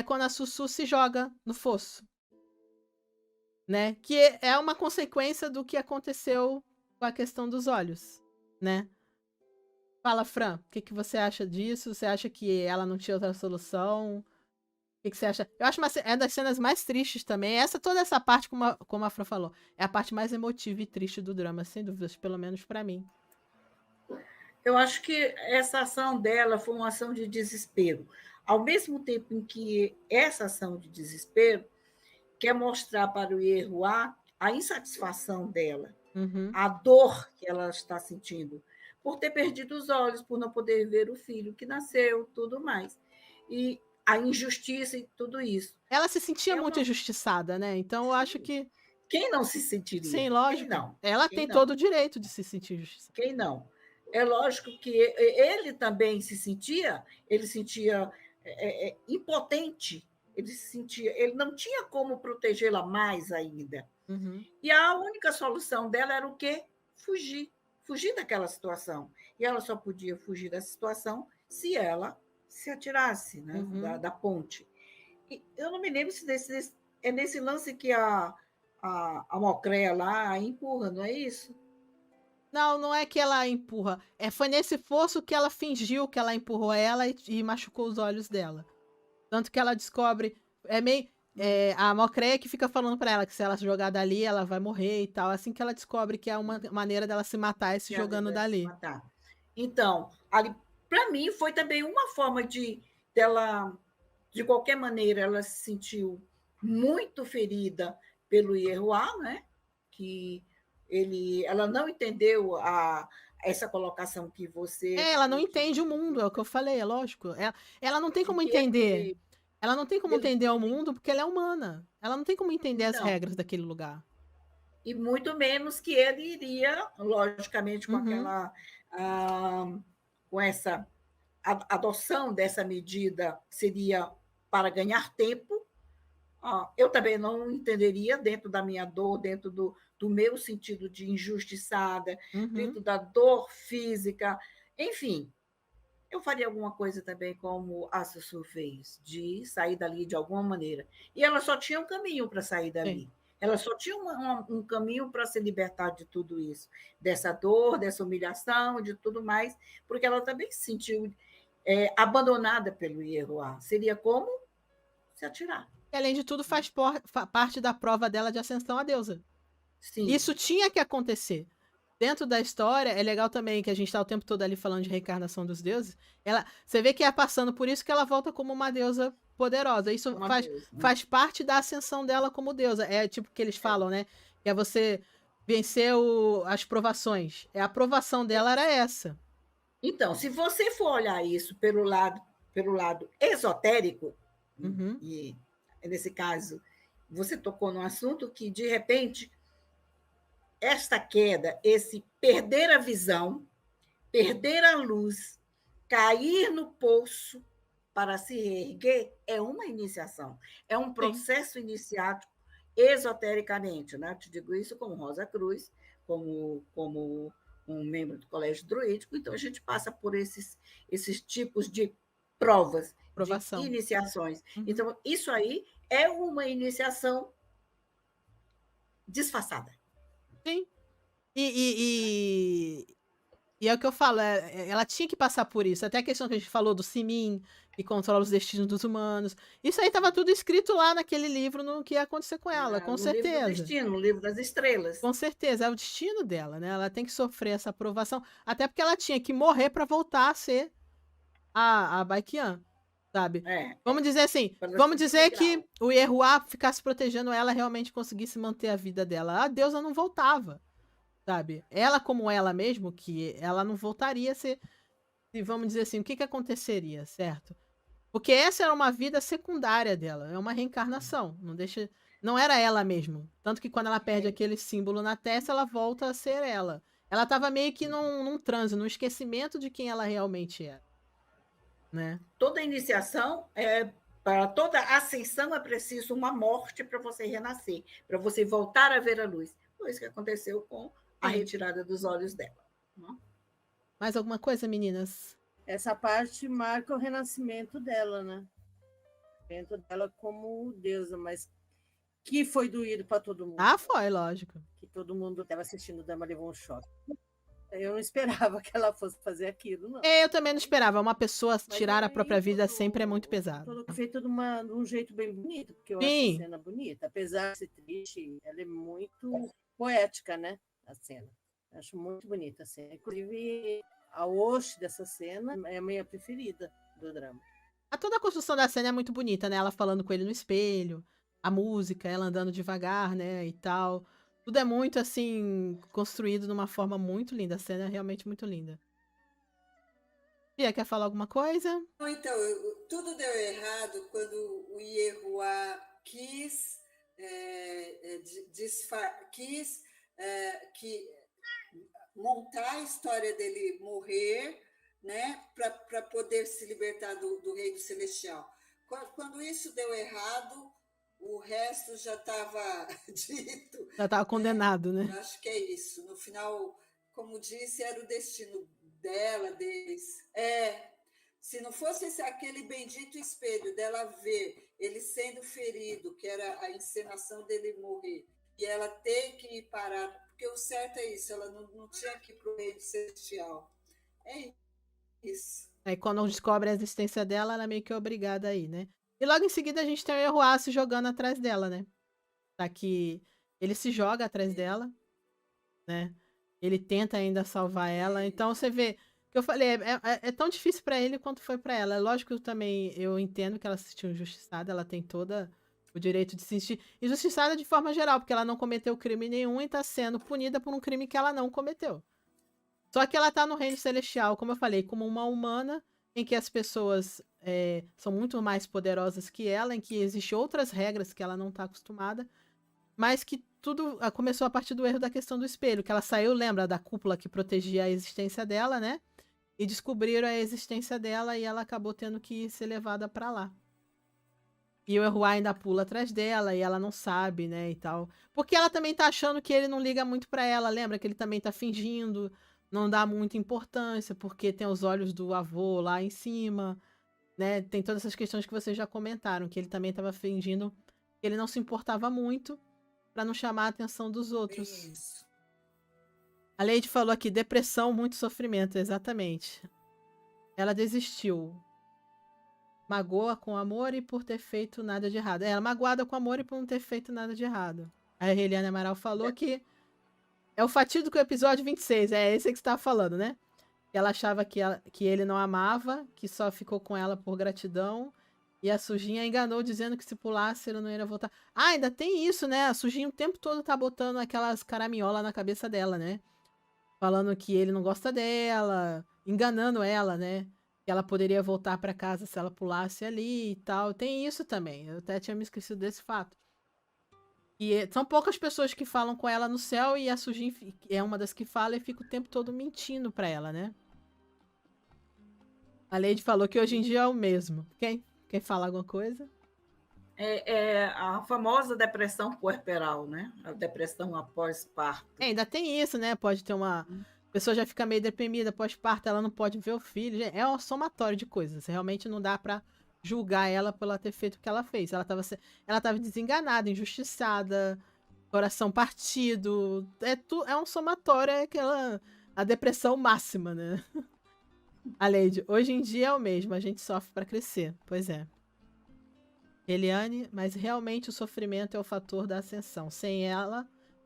é quando a Sussu se joga no fosso, né? Que é uma consequência do que aconteceu com a questão dos olhos, né? Fala, Fran, o que que você acha disso? Você acha que ela não tinha outra solução? O que que você acha? Eu acho é das cenas mais tristes também. Toda essa parte, como a Fran falou, é a parte mais emotiva e triste do drama, sem dúvidas, pelo menos pra mim. Eu acho que essa ação dela foi uma ação de desespero. Ao mesmo tempo em que essa ação de desespero quer mostrar para o Ieruá a insatisfação dela, Uhum. a dor que ela está sentindo, por ter perdido os olhos, por não poder ver o filho que nasceu, tudo mais. E a injustiça e tudo isso. Ela se sentia É muito uma. injustiçada, né? Então eu acho que, Quem não se sim, sentiria? Quem lógico. não? Ela Quem tem não? todo o direito de se sentir injustiçada. Quem não? É lógico que ele também se sentia, ele sentia impotente, ele se sentia, ele não tinha como protegê-la mais ainda. Uhum. E a única solução dela era o quê? Fugir, fugir daquela situação. E ela só podia fugir dessa situação se ela se atirasse, né, Uhum. da ponte. E eu não me lembro se é nesse lance que a Mocréia lá a empurra, não é isso? Não, não é que ela empurra. Foi nesse fosso que ela fingiu que ela empurrou ela e machucou os olhos dela. Tanto que ela descobre. É meio. A Mocreia que fica falando pra ela que se ela se jogar dali, ela vai morrer e tal. Assim que ela descobre que é uma maneira dela se matar é se Que ela jogando deve se dali. matar. Então, ali, para mim, foi também uma forma de dela, de qualquer maneira, ela se sentiu muito ferida pelo Ieruá, né? Que ela não entendeu essa colocação que você Ela não acabou entende o de mundo, é o que eu falei, é lógico. Ela não tem de como que entender. ele, Ela não tem como ele entender o mundo porque ela é humana. Ela não tem como entender as então, regras daquele lugar. e muito menos que ele iria, logicamente, com Uhum. aquela com essa adoção dessa medida seria para ganhar tempo. Eu também não entenderia, dentro da minha dor, dentro do meu sentido de injustiçada, Uhum. dentro da dor física, enfim, eu faria alguma coisa também como a Sussu fez, de sair dali de alguma maneira. E ela só tinha um caminho para sair Sim. dali. Ela só tinha um caminho para se libertar de tudo isso, dessa dor, dessa humilhação, de tudo mais, porque ela também se sentiu abandonada pelo Ieruá. Seria como se atirar. E, além de tudo, parte da prova dela de ascensão à deusa. Sim, Isso tinha que acontecer. Dentro da história, é legal também que a gente tá o tempo todo ali falando de reencarnação dos deuses. Você vê que é passando por isso que ela volta como uma deusa poderosa. Isso uma deusa. Né? faz parte da ascensão dela como deusa. É tipo que eles falam, né? Que é você vencer as provações. A aprovação dela era essa. Então, se você for olhar isso pelo lado esotérico, Uhum. e nesse caso você tocou num assunto que, de repente, esta queda, esse perder a visão, perder a luz, cair no poço para se reerguer, é uma iniciação, é um Sim. processo iniciado esotericamente. Né? Eu te digo isso como Rosa Cruz, como um membro do Colégio Druídico, então a gente passa por esses tipos de provas, de Aprovação. iniciações. Uhum. Então, isso aí é uma iniciação disfarçada. Sim. E é o que eu falo, ela tinha que passar por isso. Até a questão que a gente falou do Simin, que controla os destinos dos humanos. Isso aí estava tudo escrito lá naquele livro, no que ia acontecer com ela, com No livro do certeza. destino, no livro das estrelas. Com certeza, é o destino dela, né? Ela tem que sofrer essa aprovação, até porque ela tinha que morrer para voltar a ser a Baikian, sabe? Vamos dizer assim, Para vamos subir dizer degrau. que o Yeruá ficasse protegendo ela, realmente conseguisse manter a vida dela. A deusa não voltava, sabe? Ela como ela mesmo, que ela não voltaria a ser, e vamos dizer assim, o que que aconteceria, certo? Porque essa era uma vida secundária dela, é uma reencarnação, não deixa, não era ela mesmo. Tanto que quando ela perde aquele símbolo na testa, ela volta a ser ela. Ela estava meio que num transe, num esquecimento de quem ela realmente era, né? Toda iniciação, para toda ascensão é preciso uma morte para você renascer, para você voltar a ver a luz. Foi isso que aconteceu com a Sim. retirada dos olhos dela. Né? Mais alguma coisa, meninas? Essa parte marca o renascimento dela, né? dela como deusa, mas que foi doído para todo mundo. Ah, foi, lógico. Que todo mundo estava assistindo o Dama levou um choque. Eu não esperava que ela fosse fazer aquilo, não. Eu também não esperava. Uma pessoa Mas tirar a própria vida tudo, sempre é muito pesado. Feito de um jeito bem bonito, porque eu acho a cena bonita. Apesar de ser triste, ela é muito poética, né? A cena. Eu acho muito bonita a cena. Inclusive, a host dessa cena é a minha preferida do drama. Toda a construção da cena é muito bonita, né? Ela falando com ele no espelho, a música, ela andando devagar, né? E tal. Tudo é muito, assim, construído de uma forma muito linda. A cena é realmente muito linda. Fia, quer falar alguma coisa? Então, tudo deu errado quando o Ieruá quis montar a história dele morrer, né, para poder se libertar do reino celestial. Quando isso deu errado, o resto já estava dito. Já estava condenado, né? Eu acho que é isso. No final, como disse, era o destino dela, deles. Se não fosse aquele bendito espelho dela ver ele sendo ferido, que era a encenação dele morrer, e ela ter que parar, porque o certo é isso, ela não tinha que ir para o reino celestial. É isso. Aí quando descobre a existência dela, ela é meio que obrigada aí, né? E logo em seguida a gente tem o Ieruá se jogando atrás dela, né? Tá que ele se joga atrás dela, né? Ele tenta ainda salvar ela. Então você vê que eu falei, é tão difícil pra ele quanto foi pra ela. É lógico que eu entendo que ela se sentiu injustiçada, ela tem todo o direito de se sentir injustiçada de forma geral, porque ela não cometeu crime nenhum e tá sendo punida por um crime que ela não cometeu. Só que ela tá no reino celestial, como eu falei, como uma humana, em que as pessoas são muito mais poderosas que ela, em que existem outras regras que ela não tá acostumada, mas que tudo começou a partir do erro da questão do espelho, que ela saiu, lembra, da cúpula que protegia a existência dela, né? E descobriram a existência dela e ela acabou tendo que ser levada pra lá. E o Ieruá ainda pula atrás dela e ela não sabe, né, e tal. Porque ela também tá achando que ele não liga muito pra ela, lembra que ele também tá fingindo, não dá muita importância, porque tem os olhos do avô lá em cima, né? Tem todas essas questões que vocês já comentaram, que ele também tava fingindo que ele não se importava muito pra não chamar a atenção dos outros. Isso. A Lady falou aqui, depressão, muito sofrimento, exatamente. Ela desistiu. Magoa com amor e por ter feito nada de errado. Ela magoada com amor e por não ter feito nada de errado. A Eliane Amaral falou que é o fatídico episódio 26, é esse que você tava falando, né? Ela achava que ele não amava, que só ficou com ela por gratidão. E a Sujinha enganou dizendo que se pulasse ele não ia voltar. Ah, ainda tem isso, né? A Sujinha o tempo todo tá botando aquelas caraminholas na cabeça dela, né? Falando que ele não gosta dela, enganando ela, né? Que ela poderia voltar pra casa se ela pulasse ali e tal. Tem isso também. Eu até tinha me esquecido desse fato. E são poucas pessoas que falam com ela no céu e a Sujin é uma das que fala e fica o tempo todo mentindo pra ela, né? A Lady falou que hoje em dia é o mesmo. Quem fala alguma coisa? É a famosa depressão puerperal, né? A depressão após parto. Ainda tem isso, né? Pode ter uma... A pessoa já fica meio deprimida pós-parto, ela não pode ver o filho. É um somatório de coisas. Realmente não dá pra julgar ela por ela ter feito o que ela fez. Ela tava desenganada, injustiçada, coração partido. É um somatório, a depressão máxima, né? A Lady, hoje em dia é o mesmo, a gente sofre pra crescer. Pois é. Eliane, mas realmente o sofrimento é o fator da ascensão. Sem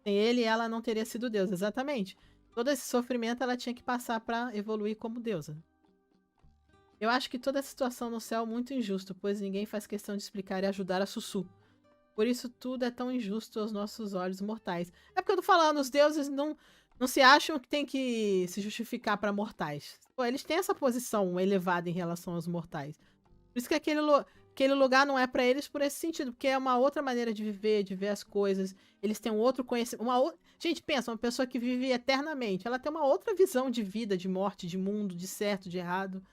ele, ela não teria sido deusa. Exatamente. Todo esse sofrimento ela tinha que passar pra evoluir como deusa. Eu acho que toda a situação no céu é muito injusta, pois ninguém faz questão de explicar e ajudar a Sussu. Por isso tudo é tão injusto aos nossos olhos mortais. É porque eu tô falando, os deuses não se acham que tem que se justificar pra mortais. Pô, eles têm essa posição elevada em relação aos mortais. Por isso que aquele lugar não é pra eles por esse sentido, porque é uma outra maneira de viver, de ver as coisas. Eles têm um outro conhecimento. Gente, pensa, uma pessoa que vive eternamente, ela tem uma outra visão de vida, de morte, de mundo, de certo, de errado,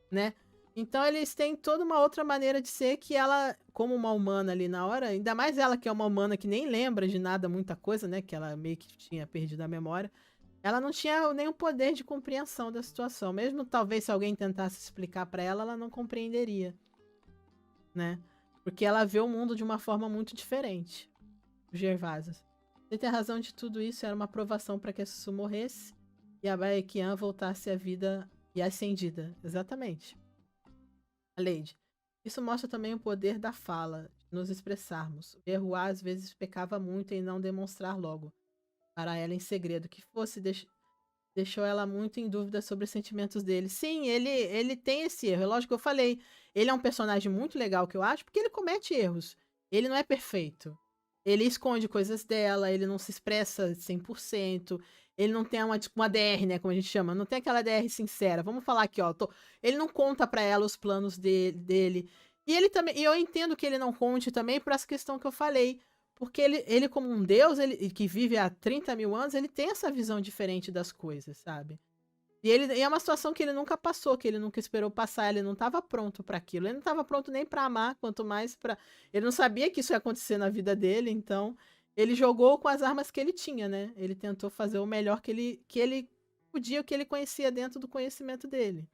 né? Então eles têm toda uma outra maneira de ser que ela, como uma humana ali na hora, ainda mais ela que é uma humana que nem lembra de nada, muita coisa, né? Que ela meio que tinha perdido a memória. Ela não tinha nenhum poder de compreensão da situação. Mesmo talvez se alguém tentasse explicar pra ela, ela não compreenderia, né? Porque ela vê o mundo de uma forma muito diferente. O Gervasos. Ele tem razão de tudo isso, era uma aprovação para que a Sussu morresse e a Baekhyun voltasse à vida e ascendida. Exatamente. A Lady. Isso mostra também o poder da fala, de nos expressarmos. O Erhuá às vezes pecava muito em não demonstrar logo para ela em segredo que fosse, deixou ela muito em dúvida sobre os sentimentos dele. Sim, ele tem esse erro. É lógico que eu falei. Ele é um personagem muito legal, que eu acho, porque ele comete erros. Ele não é perfeito. Ele esconde coisas dela, ele não se expressa 100%. Ele não tem uma DR, né, como a gente chama. Não tem aquela DR sincera. Vamos falar aqui, ó. Ele não conta pra ela os planos dele. E ele também. E eu entendo que ele não conte também por essa questão que eu falei. Porque ele como um deus, ele que vive há 30 mil anos, ele tem essa visão diferente das coisas, sabe? E é uma situação que ele nunca passou, que ele nunca esperou passar, ele não estava pronto para aquilo. Ele não estava pronto nem para amar, quanto mais para. Ele não sabia que isso ia acontecer na vida dele, então ele jogou com as armas que ele tinha, né? Ele tentou fazer o melhor que ele podia, o que ele conhecia dentro do conhecimento dele.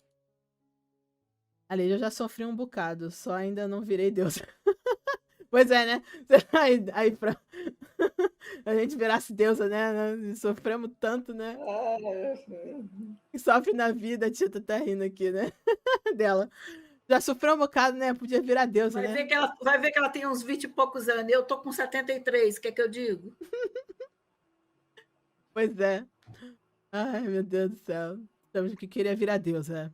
Ali, eu já sofri um bocado, só ainda não virei Deus. Pois é, né? Aí pra a gente virasse deusa, né? Sofremos tanto, né? Que sofre na vida, a tia tá até rindo aqui, né? Dela. Já sofreu um bocado, né? Podia virar deusa, né? Vai ver que ela tem uns 20 e poucos anos. Eu tô com 73, o que é que eu digo? Pois é. Ai, meu Deus do céu. Estamos que queria virar deusa.